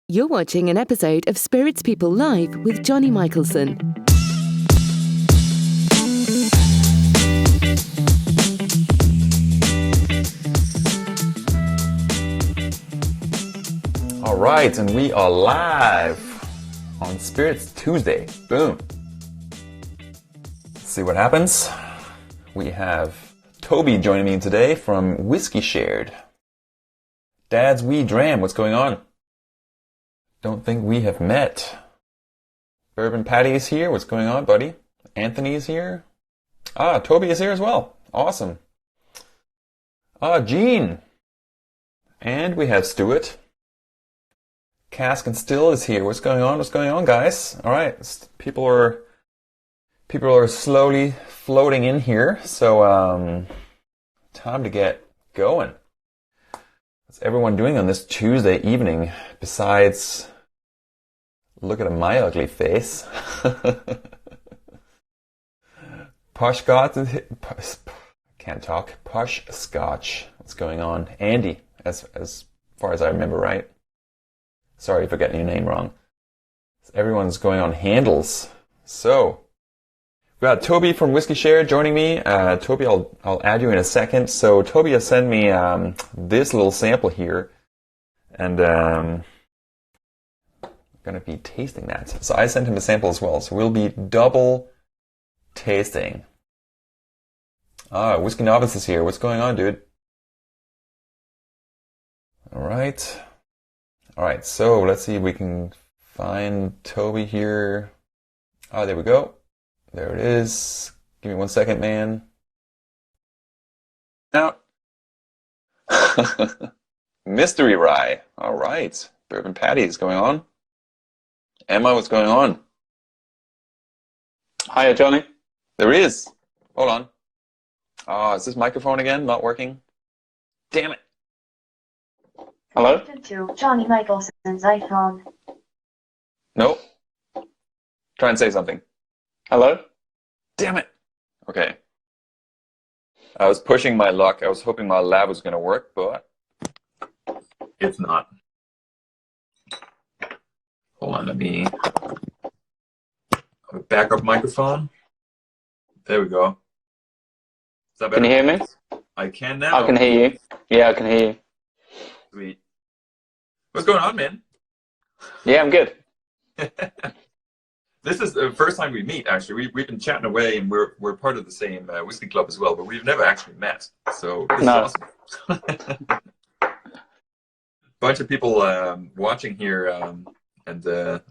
You're watching an episode of Spirits People Live with Johnny Michelson. All right, and we are live on Spirits Tuesday. Boom. Let's see what happens. We have Toby joining me today from Whiskey Shared. Dad's Wee Dram, what's going on? Don't think we have met. Bourbon Patty is here. What's going on, buddy? Anthony is here. Toby is here as well. Awesome. Gene. And we have Stuart. Cask and Still is here. What's going on? What's going on, guys? All right. People are slowly floating in here. So, time to get going. What's everyone doing on this Tuesday evening besides look at my ugly face? Posh Scotch. Can't talk. Posh Scotch. What's going on? Andy, as far as I remember, right? Sorry for getting your name wrong. Everyone's going on handles. So, we got Toby from Whiskey Share joining me. Toby, I'll add you in a second. So Toby has sent me this little sample here, and I'm gonna be tasting that. So I sent him a sample as well. So we'll be double tasting. Whiskey Novice is here. What's going on, dude? All right. So let's see if we can find Toby here. There we go. There it is. Give me 1 second, man. Now, Mystery Rye. All right. Bourbon Patty is going on. Emma, what's going on? Hiya, Johnny. There is. Hold on. Is this microphone again not working? Damn it. Hello? To Johnny Michelson's iPhone. Nope. Try and say something. Hello? Damn it. Okay. I was pushing my luck. I was hoping my lab was going to work, but it's not. Hold on, let me have a backup microphone. There we go. Is that better? Can you hear me? I can now. I can hear you. Yeah, I can hear you. Sweet. What's going on, man? Yeah, I'm good. This is the first time we meet, actually. We've been chatting away, and we're part of the same whiskey club as well, but we've never actually met. So this is awesome. Bunch of people watching here, and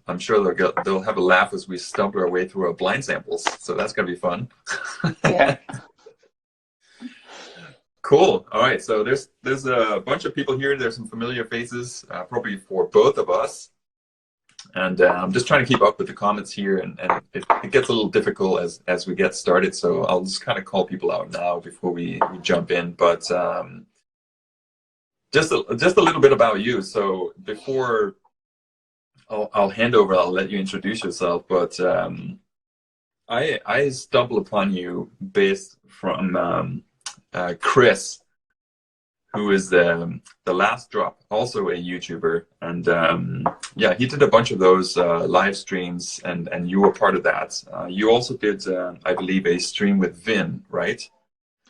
I'm sure they'll have a laugh as we stumble our way through our blind samples. So that's gonna be fun. Yeah. Cool. All right. So there's a bunch of people here. There's some familiar faces, probably for both of us. And I'm just trying to keep up with the comments here, and it gets a little difficult as we get started. So I'll just kind of call people out now before we jump in. But just a little bit about you. So before I'll hand over, I'll let you introduce yourself. But I stumbled upon you based from Chris, who is the Last Drop, also a YouTuber, and yeah, he did a bunch of those live streams, and you were part of that. You also did, I believe, a stream with Vin, right?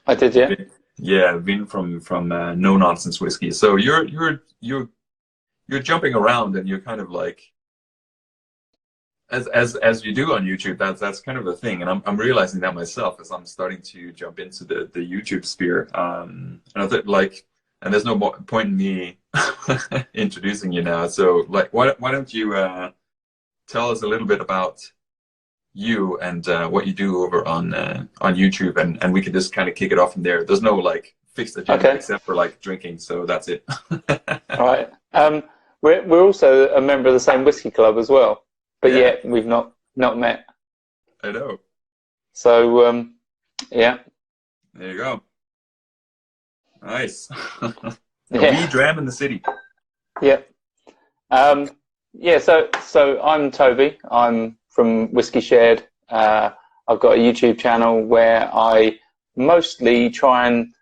I did, yeah. Yeah, Vin from No Nonsense Whiskey. So you're jumping around, and you're kind of like, as you do on YouTube. That's kind of the thing, and I'm realizing that myself as I'm starting to jump into the YouTube sphere. And I thought, like, and there's no point in me introducing you now. So, like, why don't you tell us a little bit about you and what you do over on YouTube, and we can just kind of kick it off from there. There's no like fixed agenda except for like drinking, so that's it. All right. We're also a member of the same whiskey club as well, but yet we've not met. I know. So yeah. There you go. Nice. Yeah. We dram in the city. Yeah. Yeah. So I'm Toby. I'm from Whiskey Shared. I've got a YouTube channel where I mostly try and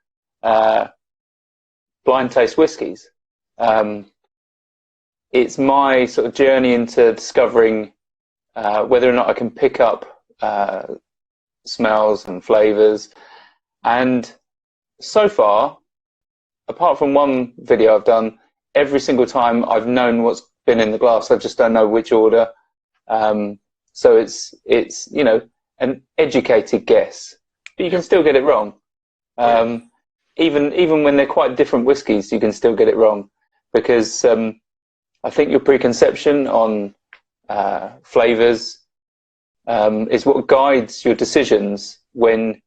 blind taste whiskies. it's my sort of journey into discovering whether or not I can pick up smells and flavors. And so far, apart from one video I've done, every single time I've known what's been in the glass. I just don't know which order. So it's an educated guess, but you can still get it wrong. Even when they're quite different whiskies, you can still get it wrong, because I think your preconception on flavors is what guides your decisions when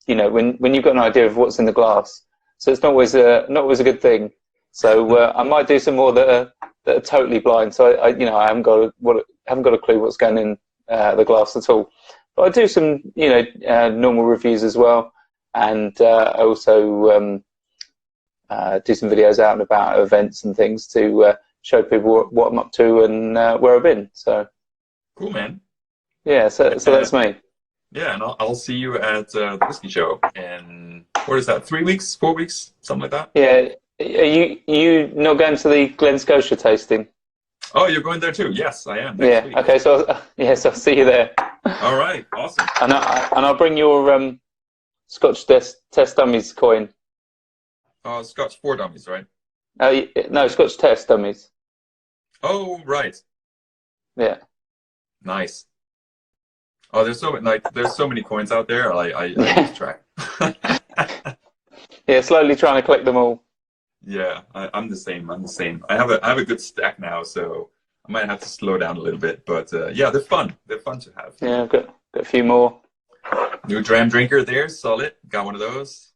when you've got an idea of what's in the glass. So it's not always a good thing. So I might do some more that are totally blind. So I haven't got a clue what's going in the glass at all. But I do some normal reviews as well, and I also do some videos out and about at events and things to show people what I'm up to and where I've been. So cool, man. Yeah, so that's me. Yeah, and I'll see you at the whiskey show in, what is that, 3 weeks, 4 weeks, something like that? Yeah. Are you not going to the Glen Scotia tasting? Oh, you're going there too? Yes, I am. Next week. Okay. So I'll see you there. All right. Awesome. And I'll bring your Scotch Test Dummies coin. Scotch 4 dummies, right? No, Scotch Test Dummies. Oh, right. Yeah. Nice. Oh, there's so many coins out there. I lose track. Yeah, slowly trying to collect them all. Yeah, I'm the same. I have a good stack now, so I might have to slow down a little bit. But yeah, they're fun. They're fun to have. Yeah, I've got a few more. New dram drinker there, solid. Got one of those.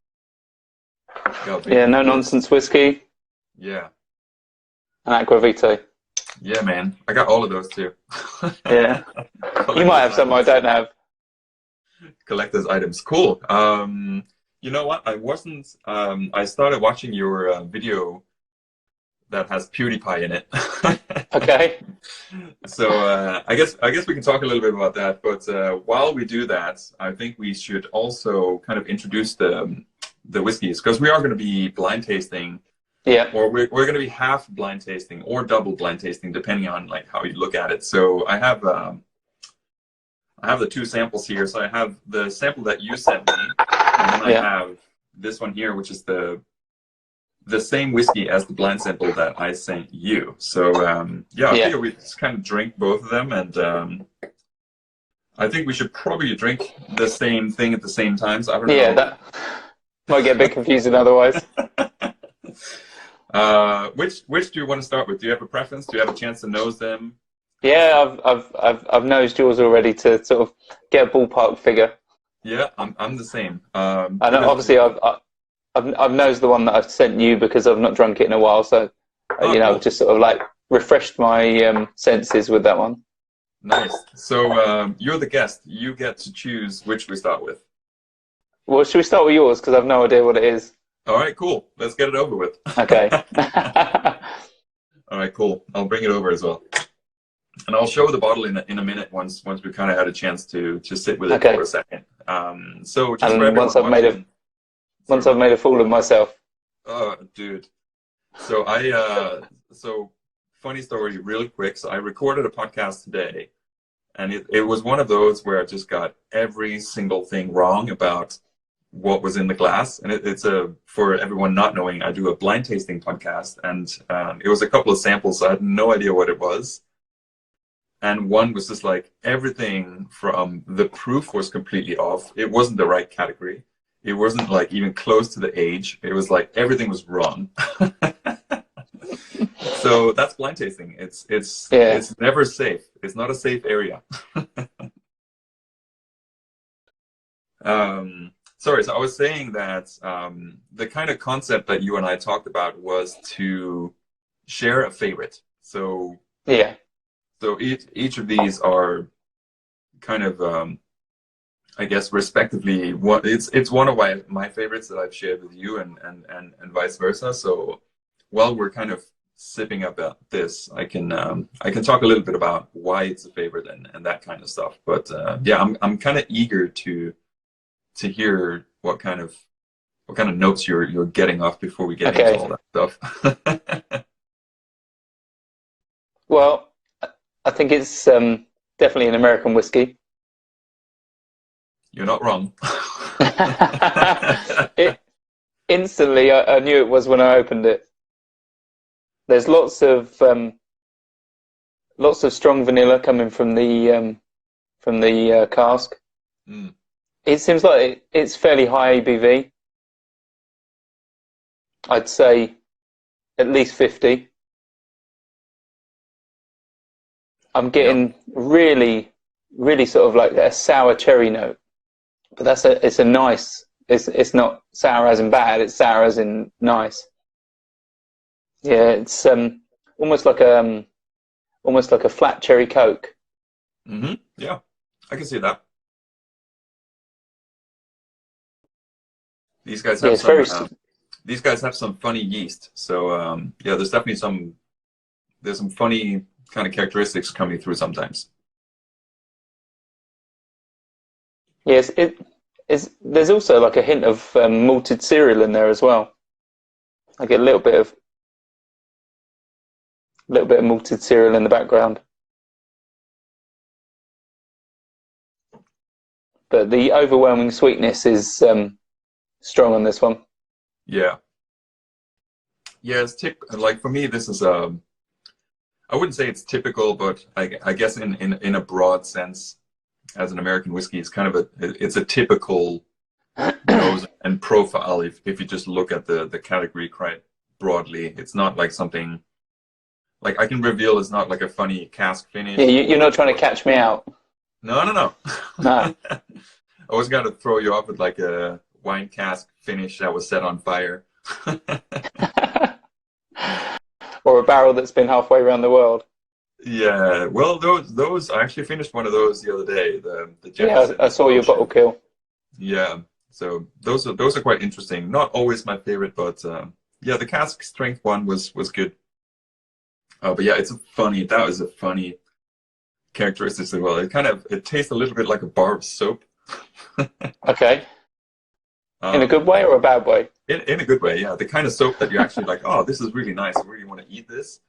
Yeah, no nonsense whiskey. Yeah. And Aquavite. Yeah, man. I got all of those too. Yeah. You might have some I don't have. Collector's items. Cool. You know what? I started watching your video that has PewDiePie in it. Okay. So I guess we can talk a little bit about that. But while we do that, I think we should also kind of introduce the whiskeys, because we are going to be blind tasting. Yeah. Or we're going to be half blind tasting or double blind tasting, depending on like how you look at it. So I have the two samples here. So I have the sample that you sent me, and then I have this one here, which is the same whiskey as the blind sample that I sent you. So I figure we just kind of drink both of them, and I think we should probably drink the same thing at the same time. So I don't know. Yeah, that might get a bit confusing otherwise. Which do you want to start with? Do you have a preference? Do you have a chance to nose them? Yeah, I've nosed yours already to sort of get a ballpark figure. Yeah, I'm the same. And obviously I've nosed the one that I've sent you because I've not drunk it in a while, so cool. just sort of like refreshed my senses with that one. Nice. So you're the guest. You get to choose which we start with. Well, should we start with yours, because I've no idea what it is? All right, cool. Let's get it over with. Okay. All right, cool. I'll bring it over as well. And I'll show the bottle in a minute once we kind of had a chance to sit with it for a second. So just and once I've made a fool of myself. Oh, dude. So so funny story, really quick. So I recorded a podcast today, and it was one of those where I just got every single thing wrong about what was in the glass. And it's for everyone not knowing, I do a blind tasting podcast, and it was a couple of samples, so I had no idea what it was. And one was just like, everything from the proof was completely off. It wasn't the right category. It wasn't like even close to the age. It was like everything was wrong. So that's blind tasting. It's never safe. It's not a safe area. Sorry, so I was saying that the kind of concept that you and I talked about was to share a favorite. So so each of these are kind of I guess respectively it's one of my favorites that I've shared with you, and vice versa. So while we're kind of sipping up at this, I can talk a little bit about why it's a favorite and that kind of stuff. But I'm kind of eager to hear what kind of notes you're getting off before we get into all that stuff. Well, I think it's definitely an American whiskey. You're not wrong. Instantly, I knew it was when I opened it. There's lots of strong vanilla coming from the cask. Mm. It seems like it's fairly high ABV. I'd say at least 50. I'm getting really, really sort of like a sour cherry note, but it's a nice. It's not sour as in bad. It's sour as in nice. Yeah, it's almost like a flat cherry Coke. Mm-hmm. Yeah, I can see that. These guys have these guys have some funny yeast. So yeah, there's definitely some funny kind of characteristics coming through sometimes. Yes, there's also like a hint of malted cereal in there as well. I get a little bit of malted cereal in the background. But the overwhelming sweetness is strong on this one. Yeah. Yeah, it's like for me, this is I wouldn't say it's typical, but I guess in a broad sense, as an American whiskey, it's kind of it's a typical nose and profile. If you just look at the category quite broadly, it's not like something like I can reveal. It's not like a funny cask finish. Yeah, you're not trying to catch me out. No. No. I was gonna throw you off with like a wine cask finish that was set on fire. Or a barrel that's been halfway around the world. Yeah, well, those I actually finished one of those the other day. The yeah, I saw your bottle kill. Yeah, so those are quite interesting. Not always my favorite, but yeah, the cask strength one was good. But yeah, that was a funny characteristic as well. It tastes a little bit like a bar of soap. Okay. In a good way or a bad way? In a good way, yeah. The kind of soap that you actually like, oh, this is really nice. I really want to eat this.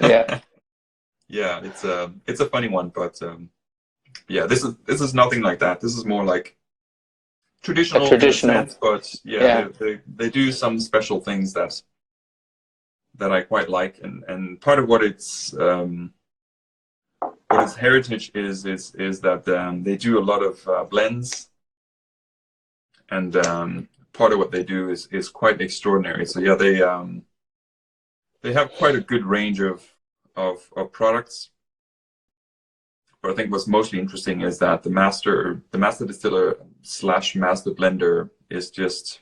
Yeah. Yeah, it's a funny one, but yeah, this is nothing like that. This is more like traditional. Sense, but yeah. They do some special things that I quite like, and part of what its heritage is that they do a lot of blends. And part of what they do is quite extraordinary. So yeah, they have quite a good range of products. But I think what's mostly interesting is that the master distiller / master blender is just,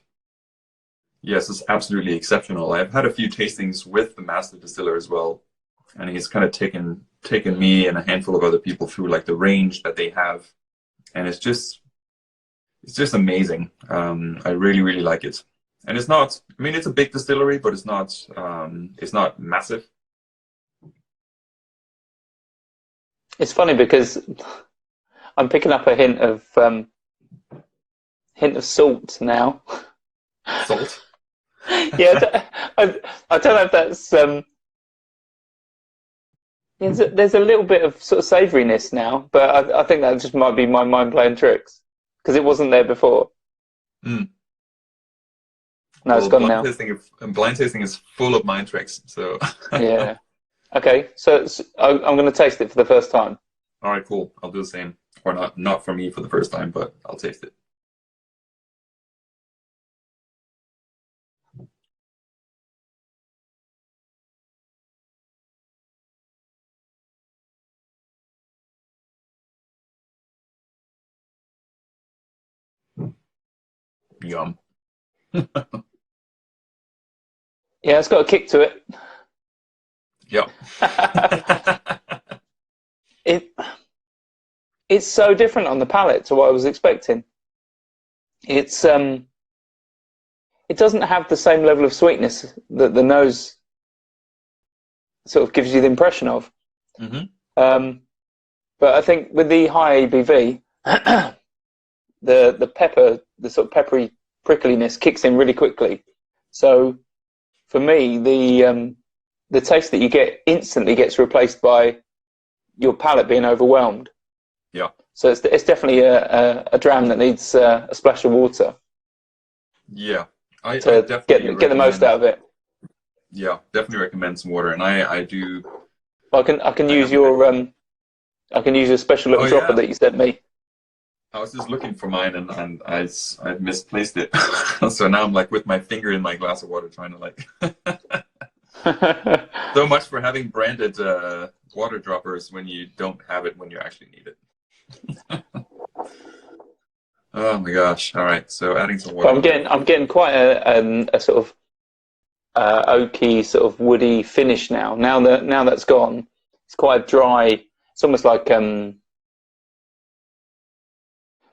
yes, it's absolutely exceptional. I've had a few tastings with the master distiller as well, and he's kind of taken me and a handful of other people through like the range that they have, and it's just amazing. I really, really like it. And it's not, I mean, it's a big distillery, but it's not massive. It's funny because I'm picking up a hint of salt now. Salt? Yeah, I don't know if that's there's a little bit of sort of savouriness now, but I think that just might be my mind playing tricks because it wasn't there before. Mm. No, it's gone now. Blind tasting is full of mind tricks. So yeah. Okay, so I'm going to taste it for the first time. All right, cool. I'll do the same. Or not for me for the first time, but I'll taste it. Yum. Yeah, it's got a kick to it. Yep. It's so different on the palate to what I was expecting. It doesn't have the same level of sweetness that the nose sort of gives you the impression of. Mm-hmm. But I think with the high ABV, the pepper, the sort of peppery prickliness kicks in really quickly. So for me, the the taste that you get instantly gets replaced by your palate being overwhelmed. Yeah. So it's definitely a dram that needs a splash of water. Yeah, I to definitely get the most out of it. Yeah, definitely recommend some water, and I do. I can use your special little dropper that you sent me. I was just looking for mine, and I misplaced it. So now I'm like with my finger in my glass of water trying to like. So much for having branded water droppers when you don't have it when you actually need it. Oh my gosh! All right, so adding some water. But I'm getting quite a sort of oaky, sort of woody finish now. Now that's gone, it's quite dry. It's almost like a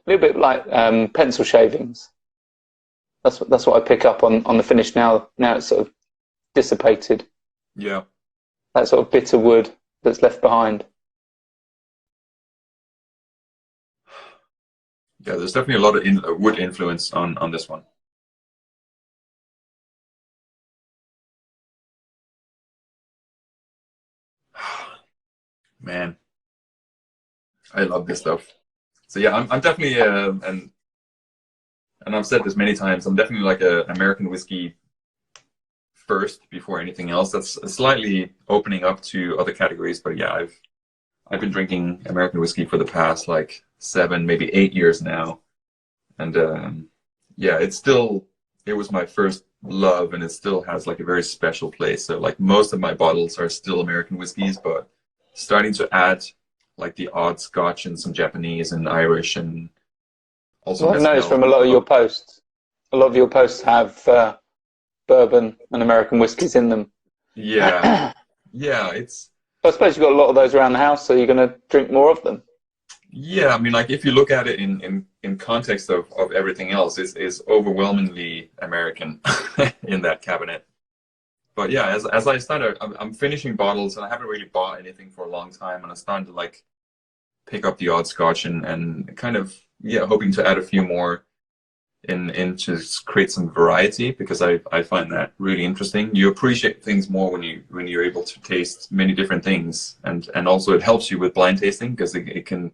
little bit like pencil shavings. That's what I pick up on the finish now. Now it's sort of dissipated. Yeah. That sort of bitter wood that's left behind. Yeah, there's definitely a lot of wood influence on this one. Man, I love this stuff. So yeah, I'm definitely and I've said this many times. I'm definitely like a American whiskey first before anything else. That's slightly opening up to other categories, but yeah, I've been drinking American whiskey for the past like 7, maybe 8 years now. And yeah, it was my first love, and it still has like a very special place. So like most of my bottles are still American whiskeys, but starting to add like the odd Scotch and some Japanese and Irish, and also I've noticed from a lot of your posts, have bourbon and American whiskies in them. Yeah. Yeah, I suppose you've got a lot of those around the house, so you're going to drink more of them. Yeah, I mean, like if you look at it in context of everything else, it's overwhelmingly American in that cabinet. But yeah, as I started, I'm finishing bottles, and I haven't really bought anything for a long time, and I'm starting to like pick up the odd Scotch and kind of hoping to add a few more in to create some variety, because I find that really interesting. You appreciate things more when you're able to taste many different things, and also it helps you with blind tasting, because it can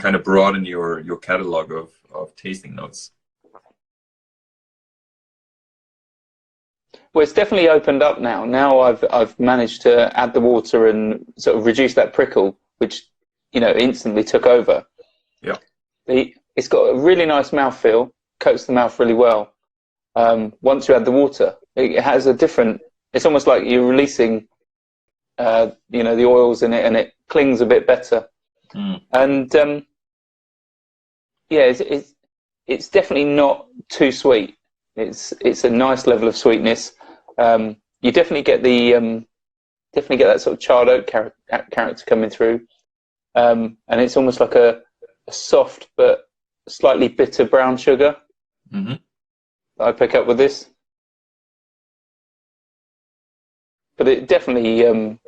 kind of broaden your catalog of tasting notes. Well, it's definitely opened up now. Now I've managed to add the water and sort of reduce that prickle, which instantly took over. Yeah. It's got a really nice mouthfeel, coats the mouth really well. Once you add the water, it has a different. It's almost like you're releasing, the oils in it, and it clings a bit better. Mm. And it's definitely not too sweet. It's a nice level of sweetness. You definitely get that sort of charred oak character coming through, and it's almost like a soft but slightly bitter brown sugar. Mm-hmm. That I pick up with this. But it definitely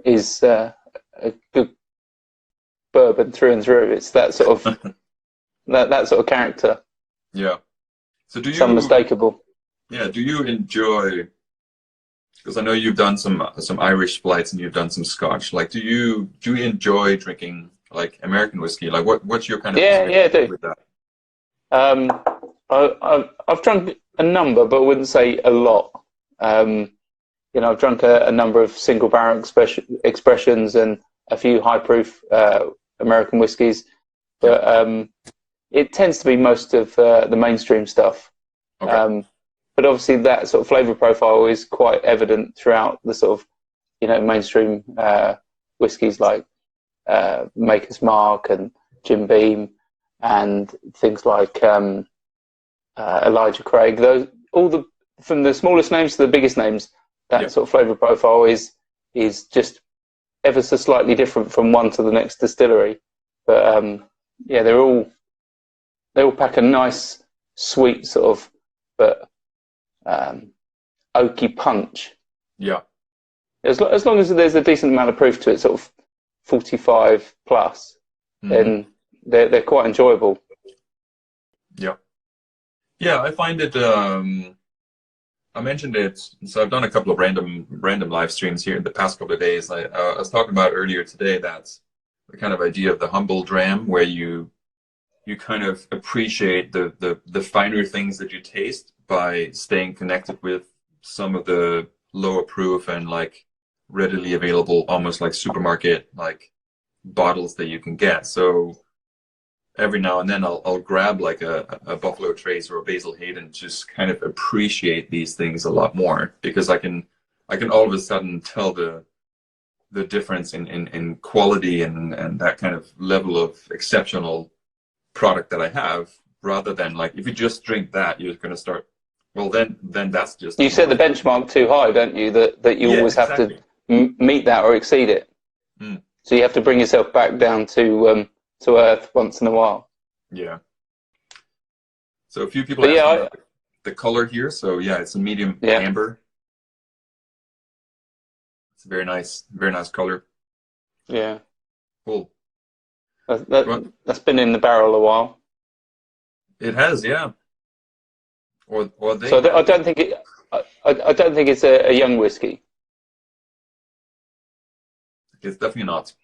is a good bourbon through and through. It's that sort of that sort of character. Yeah. So do you? It's unmistakable. Yeah. Do you enjoy? Because I know you've done some Irish splites and you've done some Scotch. Like, do you enjoy drinking like American whiskey? Like, what's your kind of I do. with that? I've drunk a number, but I wouldn't say a lot. I've drunk a number of single barrel expressions and a few high proof American whiskies, but it tends to be most of the mainstream stuff. Okay. But obviously that sort of flavour profile is quite evident throughout the sort of mainstream whiskies like Maker's Mark and Jim Beam and things like Elijah Craig. Those from the smallest names to the biggest names. That sort of flavour profile is just ever so slightly different from one to the next distillery. But they all pack a nice, sweet sort of, but oaky punch. Yeah. As long as there's a decent amount of proof to it, sort of 45 plus, then they're quite enjoyable. Yeah. Yeah, I find it. I mentioned it. So I've done a couple of random live streams here in the past couple of days. I was talking about earlier today that the kind of idea of the humble dram, where you kind of appreciate the finer things that you taste by staying connected with some of the lower proof and like readily available, almost like supermarket like bottles that you can get. So every now and then I'll grab like a Buffalo Trace or a Basil Hayden, just kind of appreciate these things a lot more, because I can all of a sudden tell the difference in quality and that kind of level of exceptional product that I have, rather than like if you just drink that, you're going to start, well then that's just, you set the benchmark too high, don't you, that you always have to meet that or exceed it. So you have to bring yourself back down to earth once in a while. Yeah. So a few people asked about the color here. So yeah, it's a medium amber. It's a very nice color. Yeah. Cool. That's been in the barrel a while. It has, yeah. Or they. So I don't think it's a young whiskey. It's definitely not.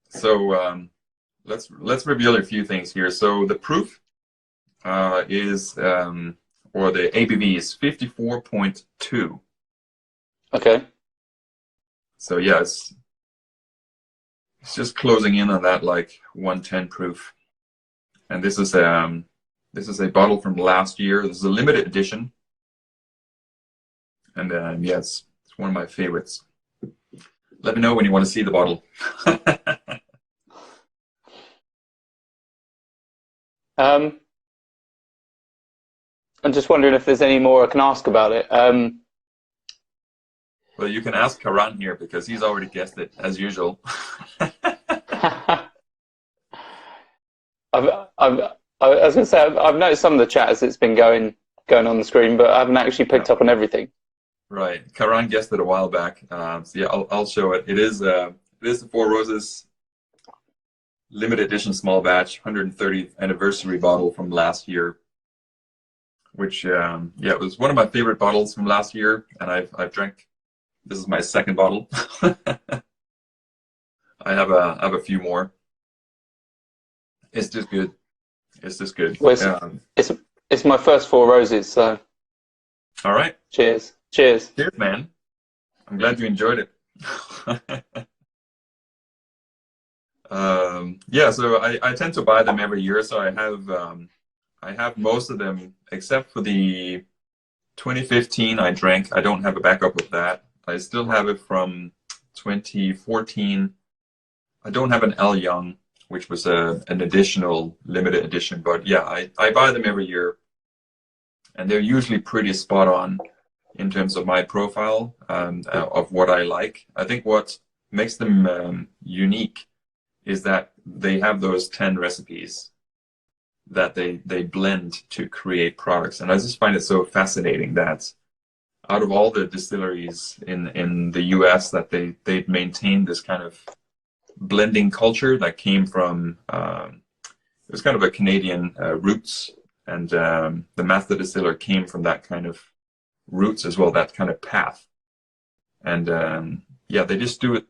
So let's reveal a few things here. So the proof is or the ABV is 54.2. Okay. So yeah, it's just closing in on that like 110 proof. And this is a bottle from last year. This is a limited edition. And yes, it's one of my favorites. Let me know when you want to see the bottle. I'm just wondering if there's any more I can ask about it. Well, you can ask Karan here because he's already guessed it, as usual. I was going to say, I've noticed some of the chat as it's been going on the screen, but I haven't actually picked up on everything. Right. Karan guessed it a while back. So yeah, I'll show it. It is the Four Roses limited edition small batch 130th anniversary bottle from last year, which it was one of my favorite bottles from last year, and I've drank. This is my second bottle. I have a few more. It's just good. It's just good. Well, it's my first Four Roses, so. All right. Cheers. Cheers, man. I'm glad you enjoyed it. So I tend to buy them every year. So I have most of them except for the 2015 I drank. I don't have a backup of that. I still have it from 2014. I don't have an L Young, which was an additional limited edition. But yeah, I buy them every year, and they're usually pretty spot on in terms of my profile of what I like. I think what makes them unique is that they have those 10 recipes that they blend to create products. And I just find it so fascinating that out of all the distilleries in the US, that they maintain this kind of blending culture that came from, it was kind of a Canadian roots, and the master distiller came from that kind of roots as well, that kind of path. And they just do it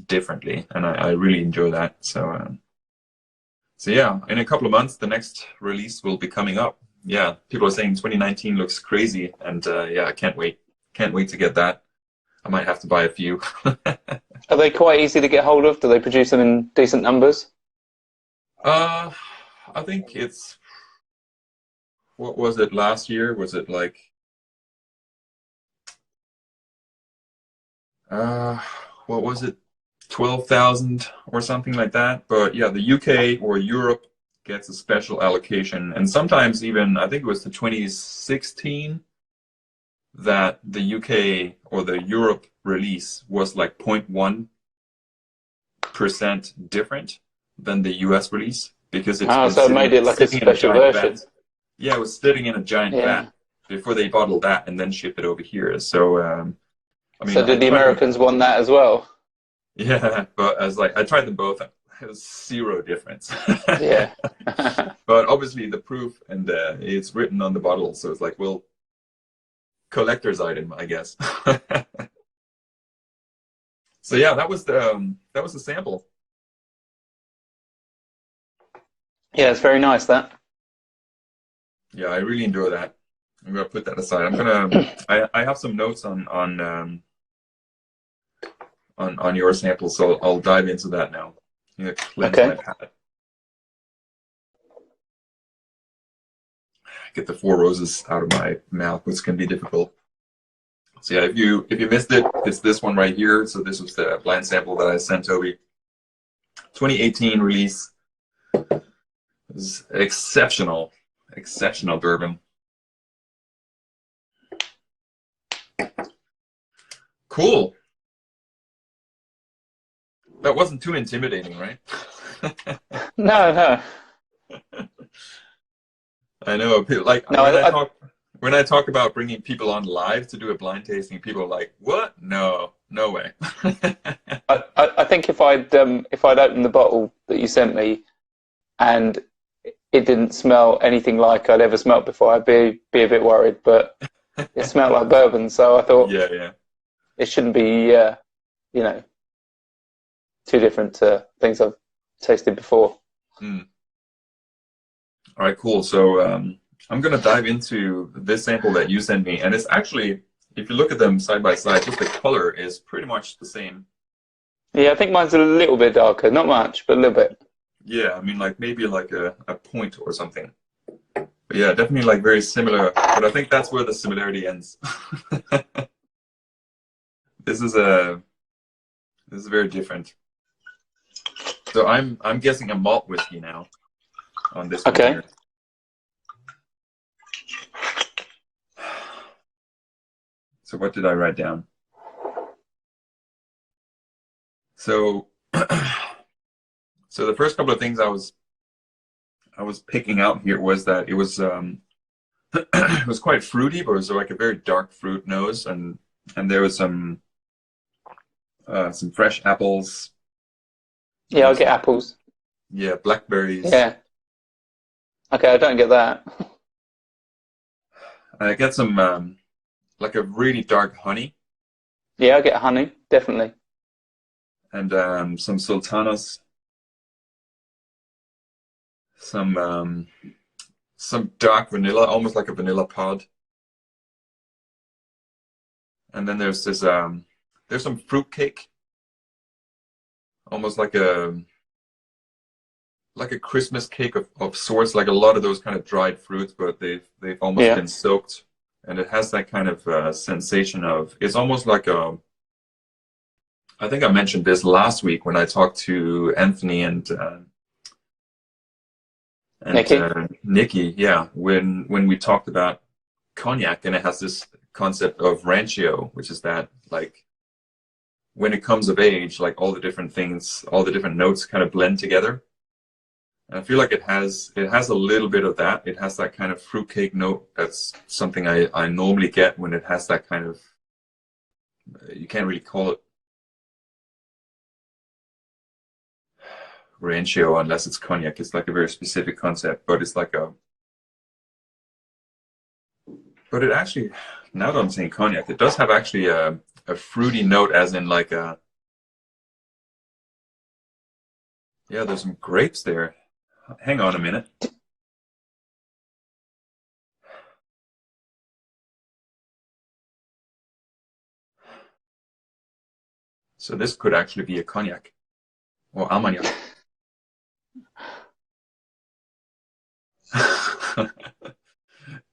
differently, and I really enjoy that. So yeah, in a couple of months the next release will be coming up. Yeah, people are saying 2019 looks crazy, and I can't wait to get that. I might have to buy a few. Are they quite easy to get hold of? Do they produce them in decent numbers? I think it's, what was it last year? Was it like what was it, 12,000 or something like that? But yeah, the UK or Europe gets a special allocation, and sometimes even, I think it was the 2016 that the UK or the Europe release was like 0.1% different than the US release, because it's so it made it like a special version. Yeah, it was sitting in a giant vat before they bottled that and then shipped it over here. So I mean, so did the Americans want that as well? Yeah, but I tried them both. has zero difference. Yeah. But obviously the proof and it's written on the bottle, so it's like, well, collector's item, I guess. So yeah, that was the sample. Yeah, it's very nice, that. Yeah, I really enjoy that. I'm gonna put that aside. I have some notes on your sample, so I'll dive into that now. I'm gonna cleanse my palate. Get the Four Roses out of my mouth, which can be difficult. So yeah, if you missed it, it's this one right here. So this was the blind sample that I sent Toby. 2018 release. It was exceptional bourbon. Cool. That wasn't too intimidating, right? No. I know. Like No, when I talk about bringing people on live to do a blind tasting, people are like, "What? No way." I think if I'd opened the bottle that you sent me, and it didn't smell anything like I'd ever smelt before, I'd be a bit worried. But it smelled like bourbon, so I thought, yeah, it shouldn't be, too different to things I've tasted before. Mm. All right, cool. So I'm going to dive into this sample that you sent me. And it's actually, if you look at them side by side, just the color is pretty much the same. Yeah, I think mine's a little bit darker. Not much, but a little bit. Yeah, I mean, like maybe like a point or something. But yeah, definitely like very similar. But I think that's where the similarity ends. This is very different. So I'm guessing a malt whiskey now on this one here. So what did I write down? So so the first couple of things I was picking out here was that it was it was quite fruity, but it was like a very dark fruit nose, and there was some fresh apples. Yeah, I get apples. Yeah, blackberries. Yeah. Okay, I don't get that. I get some like a really dark honey. Yeah, I get honey, definitely. And some sultanas. Some dark vanilla, almost like a vanilla pod. And then there's this there's some fruit cake, almost like a Christmas cake of sorts, like a lot of those kind of dried fruits, but they've almost been soaked, and it has that kind of sensation of, it's almost like a, I think I mentioned this last week when I talked to Anthony and Nikki, yeah, when we talked about cognac, and it has this concept of rancio, which is that, like, when it comes of age, like all the different things, all the different notes kind of blend together. And I feel like it has a little bit of that. It has that kind of fruitcake note. That's something I normally get when it has that kind of, you can't really call it rancio unless it's cognac. It's like a very specific concept, but it's like but it actually, now that I'm saying cognac, it does have actually a fruity note, as in like yeah, there's some grapes there. Hang on a minute. So this could actually be a cognac or Armagnac.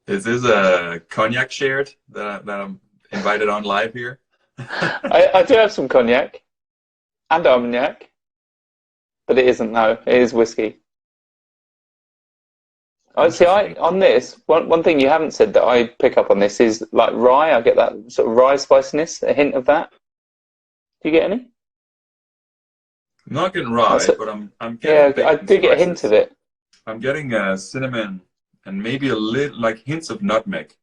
Is this a cognac shared that I'm invited on live here? I do have some cognac and Armagnac, but it isn't, no. It is whiskey. On this, one thing you haven't said that I pick up on this is like rye. I get that sort of rye spiciness, a hint of that. Do you get any? I'm not getting rye, but I'm getting. Yeah, I do get a hint of it. I'm getting cinnamon and maybe a little, like, hints of nutmeg.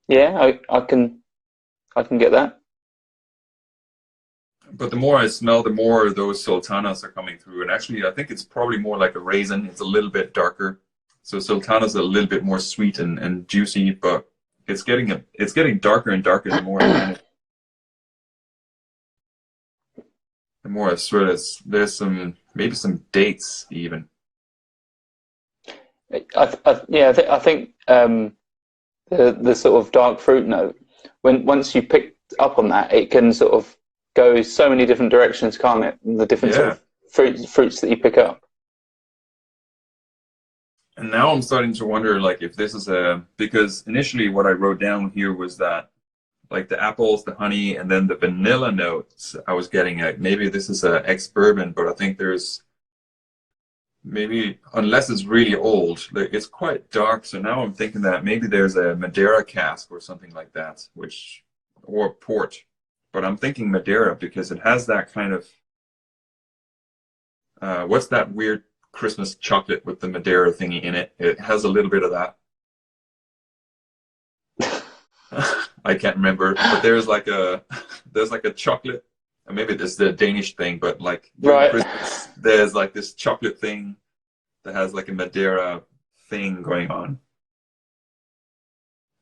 Yeah, I can get that. But the more I smell, the more those sultanas are coming through. And actually, I think it's probably more like a raisin. It's a little bit darker. So sultanas are a little bit more sweet and juicy, but it's getting darker and darker the more I can it. The more I swear there's maybe some dates even. I think the sort of dark fruit note, once you pick up on that, it can sort of go so many different directions, can't it? The different sort of fruits that you pick up. And now I'm starting to wonder, like, if this is because initially what I wrote down here was that, like, the apples, the honey, and then the vanilla notes I was getting at. Maybe this is a ex-bourbon, but I think there's maybe, unless it's really old, like, it's quite dark. So now I'm thinking that maybe there's a Madeira cask or something like that, or port. But I'm thinking Madeira because it has that kind of, what's that weird Christmas chocolate with the Madeira thingy in it? It has a little bit of that. I can't remember, but there's like a chocolate, and maybe this is the Danish thing, but like during Christmas, there's like this chocolate thing that has like a Madeira thing going on.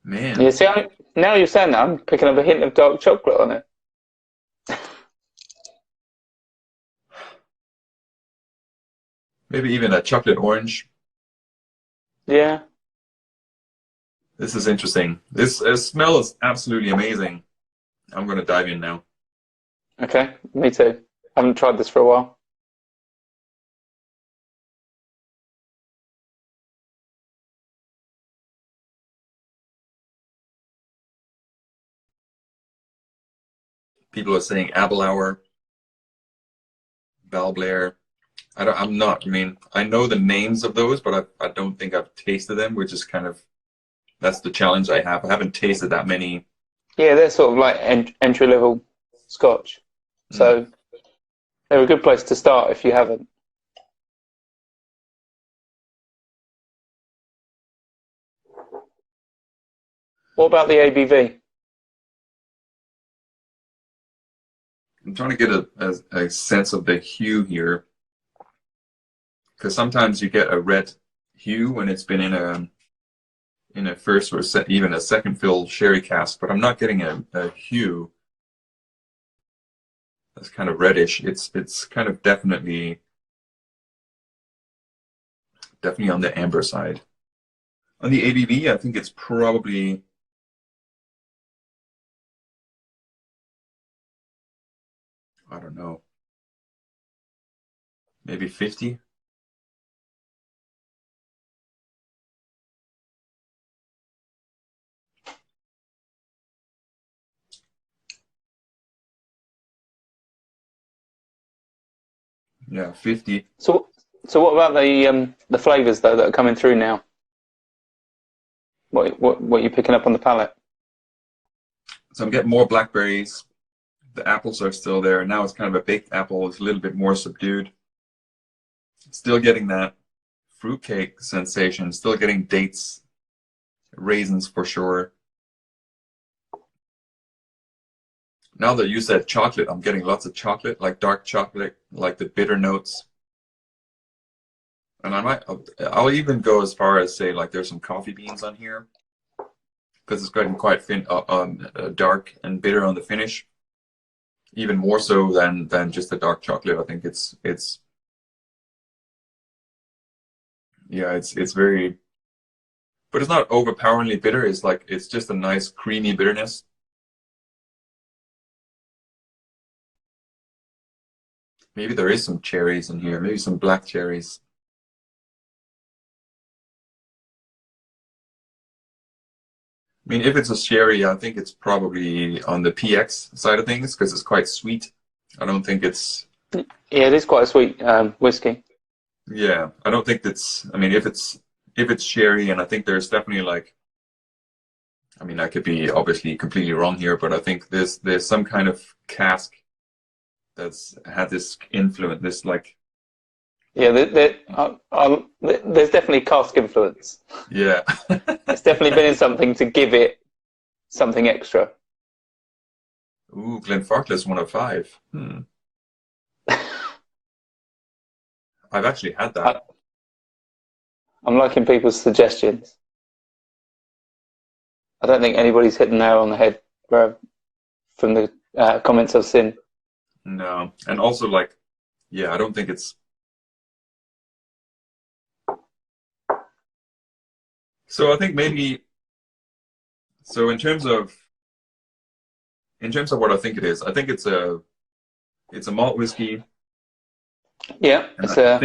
Man. Yeah, see, now you're saying that, I'm picking up a hint of dark chocolate on it. Maybe even a chocolate orange. Yeah. This is interesting. This smell is absolutely amazing. I'm going to dive in now. Okay, me too. I haven't tried this for a while. People are saying Abelauer, Val Blair. I mean, I know the names of those, but I don't think I've tasted them, which is kind of, that's the challenge I have. I haven't tasted that many. Yeah, they're sort of like entry-level Scotch. So they're a good place to start if you haven't. What about the ABV? I'm trying to get a sense of the hue here. Because sometimes you get a red hue when it's been in a first or even a second fill sherry cask, but I'm not getting a hue that's kind of reddish. It's kind of definitely on the amber side. On the ABV, I think it's probably, I don't know, maybe 50. Yeah, 50. So what about the flavors though that are coming through now? What are you picking up on the palate? So I'm getting more blackberries. The apples are still there. Now it's kind of a baked apple. It's a little bit more subdued. Still getting that fruitcake sensation. Still getting dates, raisins for sure. Now that you said chocolate, I'm getting lots of chocolate, like dark chocolate, like the bitter notes. And I'll even go as far as say like there's some coffee beans on here because it's getting quite dark and bitter on the finish. Even more so than just the dark chocolate. I think it's very, but it's not overpoweringly bitter. It's just a nice creamy bitterness. Maybe there is some cherries in here, maybe some black cherries. I mean, if it's a sherry, I think it's probably on the PX side of things because it's quite sweet. I don't think it's... Yeah, it is quite a sweet whiskey. Yeah, I don't think that's... I mean, if it's sherry, and I think there's definitely like... I mean, I could be obviously completely wrong here, but I think there's some kind of cask that's had this influence, this like... Yeah, there's definitely cask influence. Yeah. It's definitely been in something to give it something extra. Ooh, Glenfarclas 105. I've actually had that. I'm liking people's suggestions. I don't think anybody's hit the nail on the head from the comments I've seen. No, and also like, yeah, I don't think it's. So I think maybe. So in terms of what I think it is, I think it's a malt whiskey. Yeah, it's a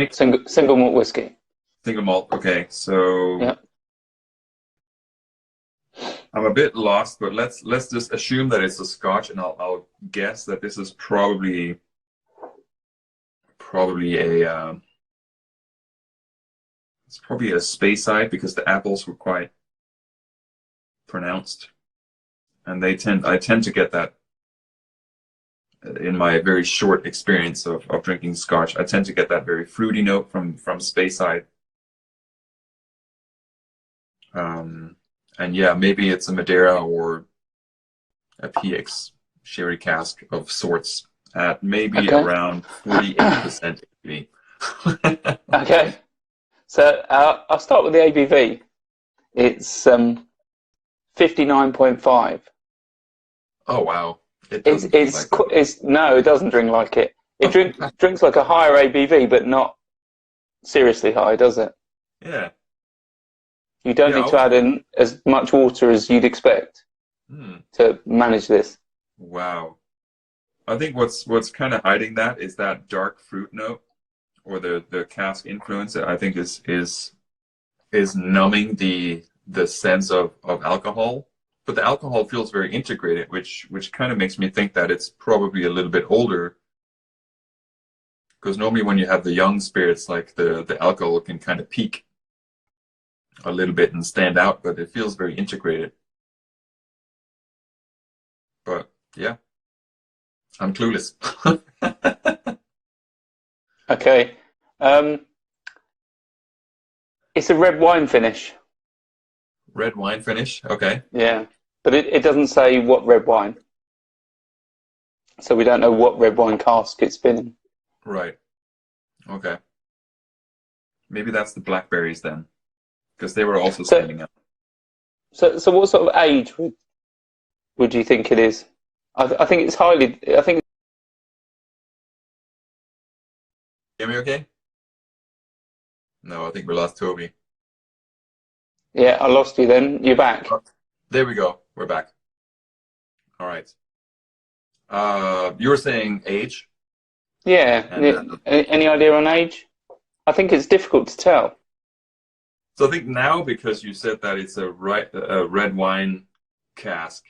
single malt whiskey. Single malt. Okay, so yeah. I'm a bit lost, but let's just assume that it's a Scotch, and I'll guess that this is probably a it's probably a Speyside, because the apples were quite pronounced, and I tend to get that in my very short experience of drinking Scotch. I tend to get that very fruity note from Speyside. And yeah, maybe it's a Madeira or a PX sherry cask of sorts at maybe around 48% ABV. Okay, so I'll start with the ABV. It's 59.5. Oh wow! No, it doesn't drink like it. It drinks like a higher ABV, but not seriously high, does it? Yeah. You don't need to add in as much water as you'd expect to manage this. Wow. I think what's kind of hiding that is that dark fruit note, or the cask influence. I think is numbing the sense of alcohol, but the alcohol feels very integrated, which kind of makes me think that it's probably a little bit older. Because normally when you have the young spirits, like the alcohol can kind of peak a little bit and stand out, but it feels very integrated. But yeah, I'm clueless. Okay. It's a red wine finish. Red wine finish, okay. Yeah, but it doesn't say what red wine. So we don't know what red wine cask it's been in. Right. Okay. Maybe that's the blackberries then, because they were also standing out. So what sort of age would you think it is? I think it's highly. I think. Hear me okay? No, I think we lost Toby. Yeah, I lost you then. You're back. Oh, there we go. We're back. All right. You were saying age? Yeah. Any idea on age? I think it's difficult to tell. So I think now, because you said that it's a red wine cask,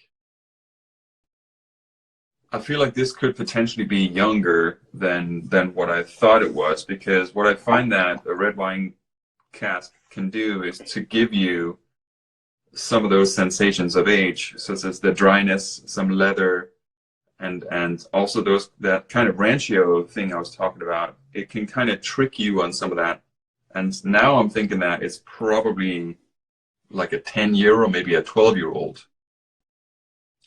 I feel like this could potentially be younger than what I thought it was, because what I find that a red wine cask can do is to give you some of those sensations of age, such as the dryness, some leather, and also that kind of rancio thing I was talking about. It can kind of trick you on some of that. And now I'm thinking that it's probably like a 10-year or maybe a 12-year-old.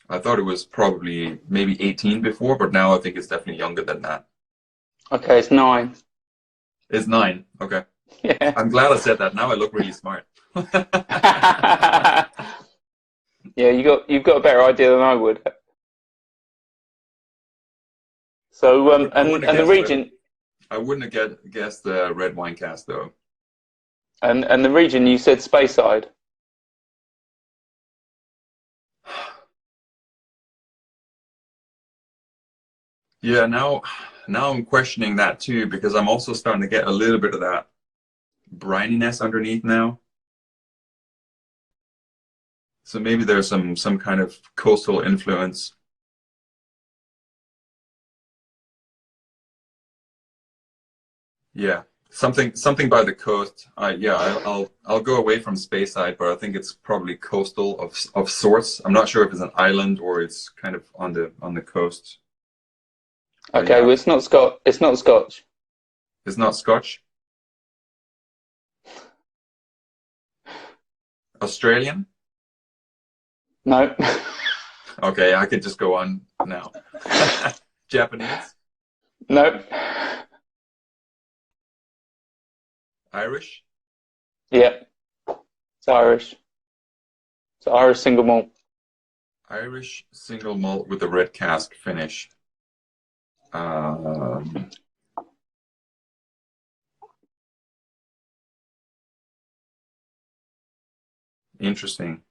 I thought it was probably maybe 18 before, but now I think it's definitely younger than that. Okay, it's 9. It's 9. Okay. Yeah. I'm glad I said that. Now I look really smart. Yeah, you've got a better idea than I would. So and the region. I wouldn't have guessed the red wine cask though. And the region, you said Speyside. Yeah, now I'm questioning that too, because I'm also starting to get a little bit of that brininess underneath now. So maybe there's some kind of coastal influence. Yeah, something by the coast. I'll go away from Speyside, but I think it's probably coastal of sorts. I'm not sure if it's an island or it's kind of on the coast. Okay, well, it's not Scotch. It's not Scotch. It's not Scotch. Australian? No. Okay, I could just go on now. Japanese? No. Irish? Yeah. It's Irish. It's Irish single malt. Irish single malt with a red cask finish. Interesting.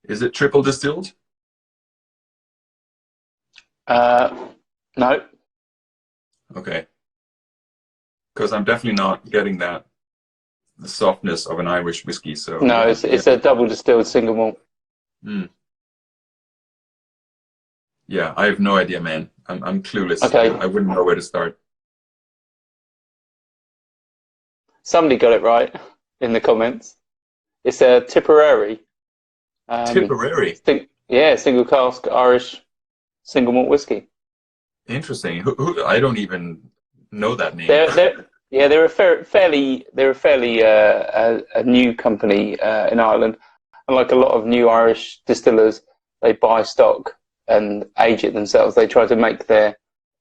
Is it triple distilled? No. Okay. Because I'm definitely not getting the softness of an Irish whiskey. So No, it's a double distilled single malt. Mm. Yeah, I have no idea, man. I'm clueless. Okay. I wouldn't know where to start. Somebody got it right in the comments. It's a Tipperary. Tipperary? Yeah, single cask Irish single malt whiskey. Interesting. I don't even know that name. They're a fairly a new company in Ireland, and like a lot of new Irish distillers, they buy stock and age it themselves. They try to make their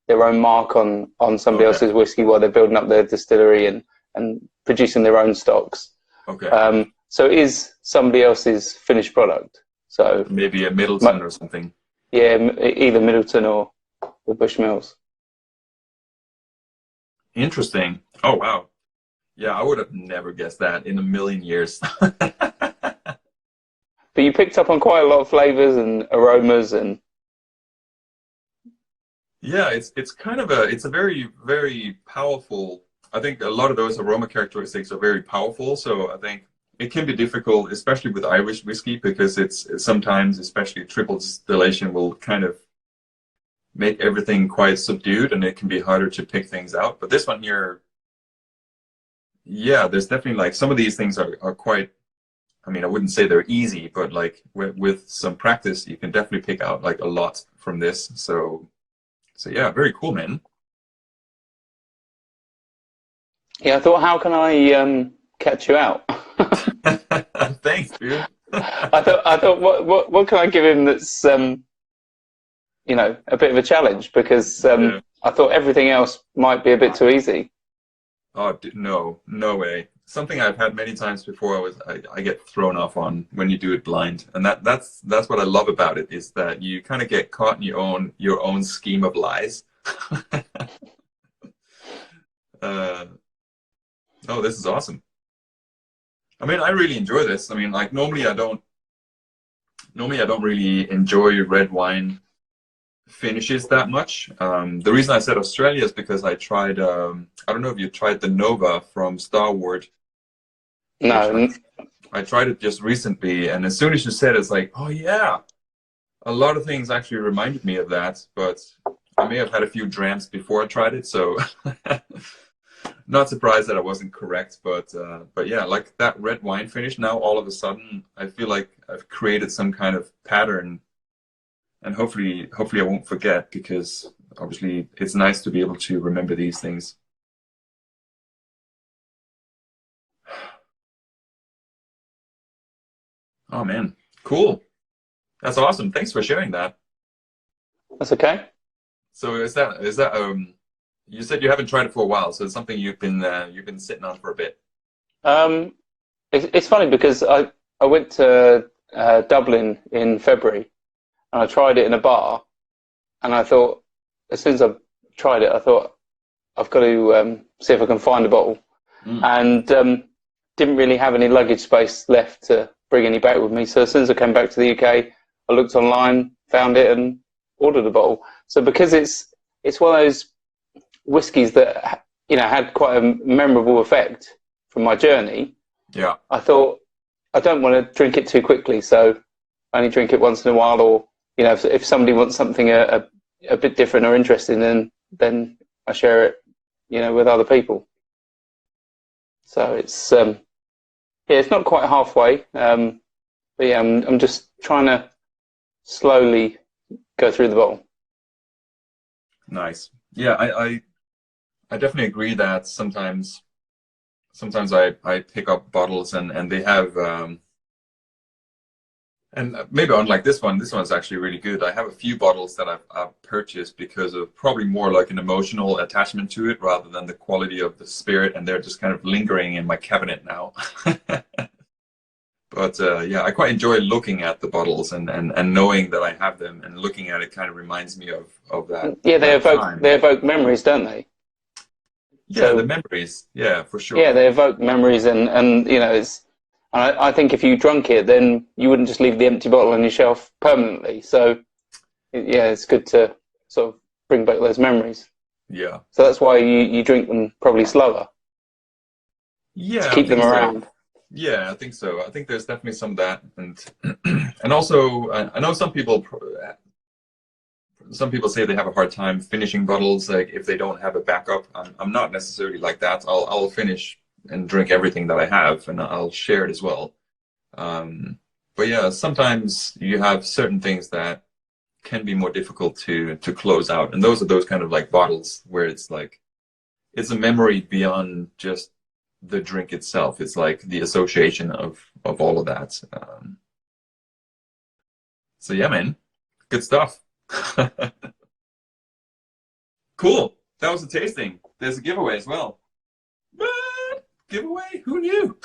own mark on somebody else's whiskey while they're building up their distillery and producing their own stocks. Okay. So it is somebody else's finished product. So maybe a Middleton or something. Yeah, either Middleton or Bushmills. Interesting. Oh, wow. Yeah, I would have never guessed that in a million years. But you picked up on quite a lot of flavors and aromas and... Yeah, it's kind of it's a very, very powerful... I think a lot of those aroma characteristics are very powerful, so I think it can be difficult, especially with Irish whiskey, because it's sometimes, especially triple distillation, will kind of make everything quite subdued, and it can be harder to pick things out. But this one here, yeah, there's definitely like some of these things are quite, I mean, I wouldn't say they're easy, but like with some practice, you can definitely pick out like a lot from this. So yeah, very cool, man. Yeah, I thought, how can I catch you out? Thanks, dude. I thought, what can I give him that's you know, a bit of a challenge, because I thought everything else might be a bit too easy. Oh no way. Something I've had many times before. I get thrown off on when you do it blind, and that's what I love about it, is that you kind of get caught in your own scheme of lies. Oh, this is awesome. I mean, I really enjoy this. I mean, like normally I don't really enjoy red wine finishes that much. The reason I said Australia is because I tried, I don't know if you tried the Nova from Starward. No. I tried it just recently, and as soon as you said it, it's like, oh yeah, a lot of things actually reminded me of that, but I may have had a few drams before I tried it, so not surprised that I wasn't correct, but yeah, like that red wine finish, now all of a sudden I feel like I've created some kind of pattern, and hopefully I won't forget, because obviously it's nice to be able to remember these things. Oh man, cool. That's awesome. Thanks for sharing that. That's okay. So is that you said you haven't tried it for a while, so it's something you've been sitting on for a bit. It's funny because I went to Dublin in February, and I tried it in a bar, and I thought, as soon as I tried it, I thought, I've got to see if I can find a bottle, and didn't really have any luggage space left to bring any back with me. So as soon as I came back to the UK, I looked online, found it, and ordered a bottle. So because it's one of those whiskies that, you know, had quite a memorable effect from my journey. Yeah. I thought, I don't want to drink it too quickly, so I only drink it once in a while, or, you know, if somebody wants something a bit different or interesting, then I share it, you know, with other people. So it's yeah, it's not quite halfway, but yeah, I'm just trying to slowly go through the bottle. Nice. Yeah, I definitely agree that sometimes I pick up bottles and they have And maybe unlike this one's actually really good. I have a few bottles that I've purchased because of probably more like an emotional attachment to it rather than the quality of the spirit, and they're just kind of lingering in my cabinet now. But yeah, I quite enjoy looking at the bottles and knowing that I have them, and looking at it kind of reminds me of that. Yeah, they time. evoke memories, don't they? Yeah, So, the memories. Yeah, for sure. Yeah, they evoke memories, and you know, it's. And I think if you drunk it, then you wouldn't just leave the empty bottle on your shelf permanently. So, yeah, it's good to sort of bring back those memories. Yeah. So that's why you drink them probably slower. Yeah. To keep them around. Yeah, I think so. I think there's definitely some of that, and also I know some people say they have a hard time finishing bottles, like if they don't have a backup. I'm not necessarily like that. I'll finish and drink everything that I have, and I'll share it as well. But yeah, sometimes you have certain things that can be more difficult to close out, and those are those kind of like bottles where it's like it's a memory beyond just the drink itself. It's like the association of all of that. So yeah, man, good stuff. Cool. That was a tasting. There's a giveaway as well. What? Giveaway? Who knew?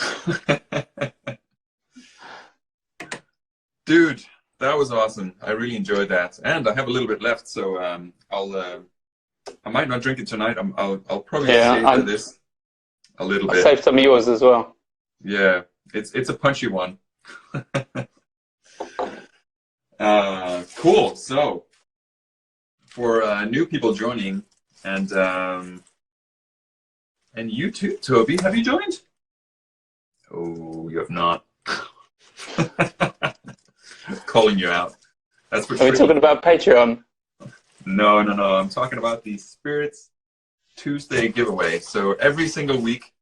Dude, that was awesome. I really enjoyed that, and I have a little bit left, so I might not drink it tonight. I'll probably savor this a little bit. I'll save some of yours as well. Yeah, it's a punchy one. Cool. So for new people joining, and you too, Toby, have you joined? Oh, you have not. Calling you out. That's for Are we talking about Patreon? No. I'm talking about the Spirits Tuesday giveaway. So every single week,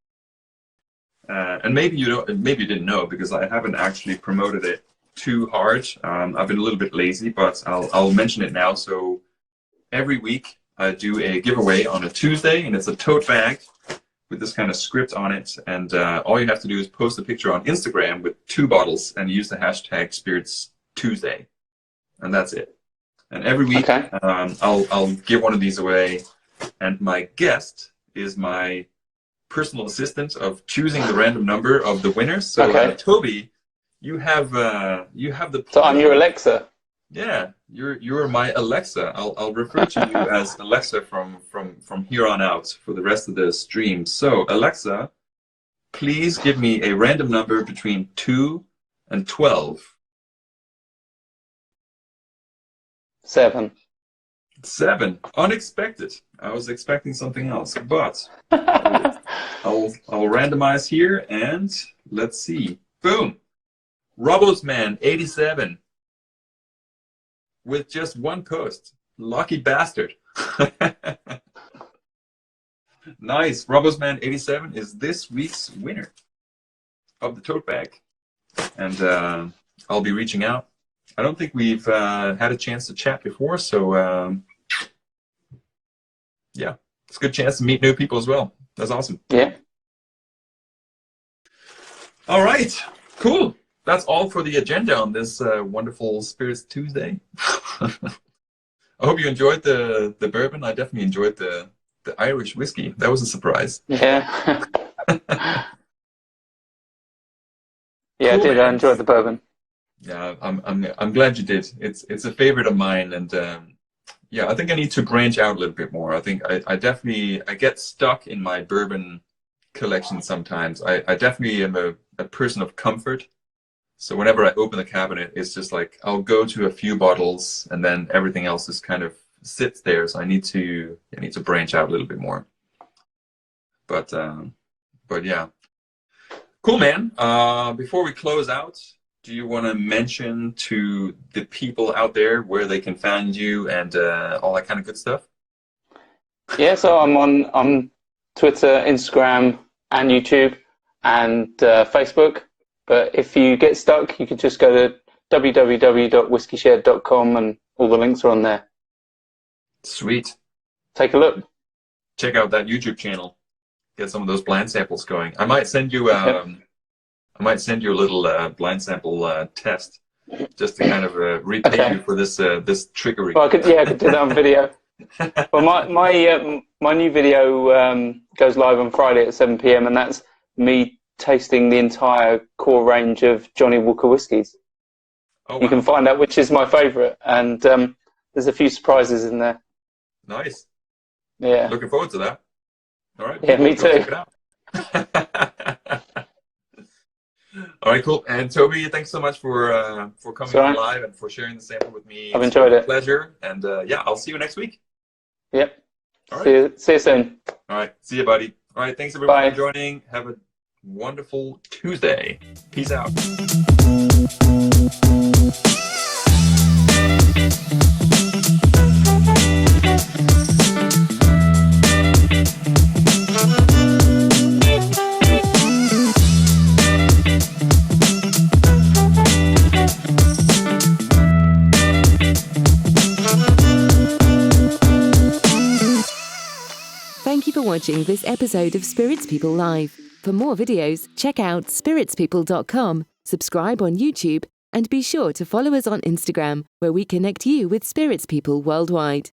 and maybe you didn't know because I haven't actually promoted it too hard. I've been a little bit lazy, but I'll mention it now. So every week I do a giveaway on a Tuesday, and it's a tote bag with this kind of script on it, and all you have to do is post a picture on Instagram with 2 bottles and use the hashtag Spirits Tuesday, and that's it. And every week, I'll give one of these away, and my guest is my personal assistant of choosing the random number of the winners. So Toby, you have the. So I'm your Alexa. Yeah, you're my Alexa. I'll refer to you as Alexa from here on out for the rest of the stream. So Alexa, please give me a random number between 2 and 12. 7. 7. Unexpected. I was expecting something else, but I'll randomize here, and let's see. Boom. Robosman 87. With just 1 post. Lucky bastard. Nice. Robosman 87 is this week's winner of the tote bag. And I'll be reaching out. I don't think we've had a chance to chat before, so yeah, it's a good chance to meet new people as well. That's awesome. Yeah. All right. Cool. That's all for the agenda on this wonderful Spirits Tuesday. I hope you enjoyed the bourbon. I definitely enjoyed the Irish whiskey. That was a surprise. Yeah. Yeah, Cool, I did. I enjoyed the bourbon. Yeah, I'm glad you did. It's a favorite of mine, and yeah, I think I need to branch out a little bit more. I think I definitely get stuck in my bourbon collection sometimes. I definitely am a person of comfort. So whenever I open the cabinet, it's just like I'll go to a few bottles, and then everything else just kind of sits there. So I need to branch out a little bit more. But yeah, cool, man. Before we close out, do you want to mention to the people out there where they can find you and all that kind of good stuff? Yeah, so I'm on Twitter, Instagram, and YouTube, and Facebook. But if you get stuck, you can just go to www.whiskyshared.com, and all the links are on there. Sweet. Take a look. Check out that YouTube channel. Get some of those blind samples going. I might send you a little blind sample test just to kind of repay you for this trickery. Well, I could do that on video. Well, my new video goes live on Friday at 7 p.m. and that's me tasting the entire core range of Johnny Walker whiskies. Oh, wow. You can find out which is my favourite, and there's a few surprises in there. Nice. Yeah. Looking forward to that. All right. Yeah, me too. Check it out. All right, cool. And Toby, thanks so much for coming on live and for sharing the sample with me. I've enjoyed it. Pleasure. And yeah, I'll see you next week. Yep. All right. See you soon. All right. See you, buddy. All right. Thanks everyone for joining. Have a wonderful Tuesday. Peace out. Thank you for watching this episode of Spirits People Live. For more videos, check out spiritspeople.com, subscribe on YouTube, and be sure to follow us on Instagram, where we connect you with spirits people worldwide.